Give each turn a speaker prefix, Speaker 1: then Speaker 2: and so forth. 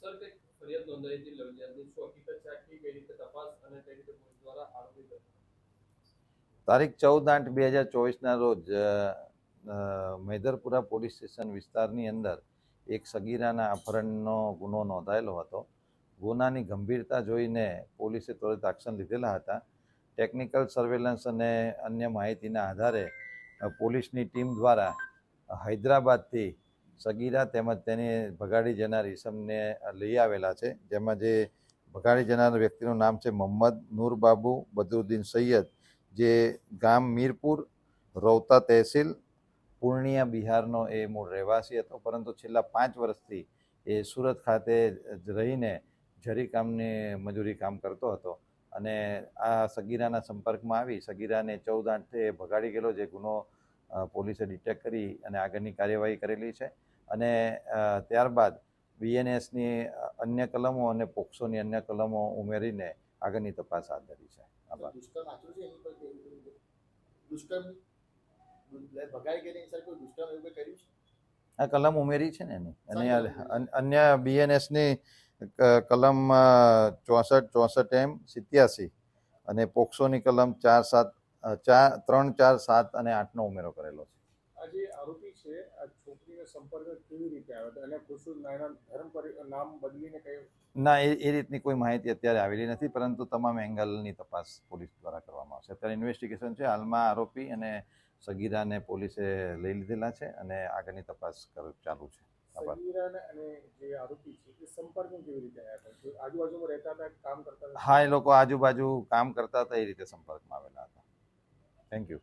Speaker 1: Sir કઈ ફરિયાદ નોંધાઈ હતી લવલિયાની, શું હકીકત છે આખી, કઈ રીતે તપાસ અને કઈ રીતે પોલીસ દ્વારા આરોપી
Speaker 2: તારીખ 14/8/2024ના રોજ મેદરપુરા પોલીસ સ્ટેશન વિસ્તારની અંદર એક સગીરાના અપહરણનો ગુનો નોંધાયેલો હતો. ગુનાની ગંભીરતા જોઈને પોલીસે ત્વરિત એક્શન લીધેલા હતા. ટેકનિકલ સર્વેલન્સ અને અન્ય માહિતીના આધારે પોલીસની ટીમ દ્વારા હૈદરાબાદથી સગીરા તેમજ તેને ભગાડી જનાર ઈસમને લઈ આવેલા છે. જેમાં જે ભગાડી જનાર વ્યક્તિનું નામ છે મોહમ્મદ નૂરબાબુ બદરુદ્દીન સૈયદ, જે ગામ મીરપુર, રૌતા તહેસીલ, પૂર્ણિયા, બિહારનો એ મૂળ રહેવાસી હતો, પરંતુ છેલ્લા 5 વર્ષથી એ સુરત ખાતે રહીને જરી કામની મજૂરી કામ કરતો હતો અને આ સગીરાના સંપર્કમાં આવી સગીરાને 14/8 ભગાડી ગયેલો, જે ગુનો પોલીસે ડિટેક્ટ કરી અને આગળની કાર્યવાહી કરેલી છે. અને ત્યારબાદ BNSની અન્ય કલમો અને પોક્સોની અન્ય કલમો ઉમેરીને આગળની તપાસ હાથ ધરી છે. આભાર. આ કલમ ઉમેરી છે ને એની, અને અન્ય BNSની કલમ 64, 64M, 87 અને પોક્સોની કલમ 4, 7, 3, 4, 7 અને 8નો ઉમેરો કરેલો છે.
Speaker 1: આ જે આરોપી છે આ છોકરીનો સંપર્ક કેવી રીતે આવ્યો અને ખુશું નામ બદલીને કઈ?
Speaker 2: ના, એ રીતની કોઈ માહિતી અત્યારે આવેલી નથી, પરંતુ તમામ એંગલની તપાસ પોલીસ દ્વારા કરવામાં આવશે. અત્યારે ઇન્વેસ્ટિગેશન છે. હાલમાં આરોપી અને સગીરાને પોલીસે લઈ લીધેલા છે અને આગળની તપાસ ચાલુ છે.
Speaker 1: સગીરાને અને જે આરોપી છે એ સંપર્કમાં કેવી રીતે આવ્યા હતા? આજુબાજુમાં રહેતા હતા, કામ કરતા હતા?
Speaker 2: હા, એ લોકો આજુબાજુ કામ કરતા હતા, એ રીતે સંપર્કમાં આવેલા હતા. Thank you.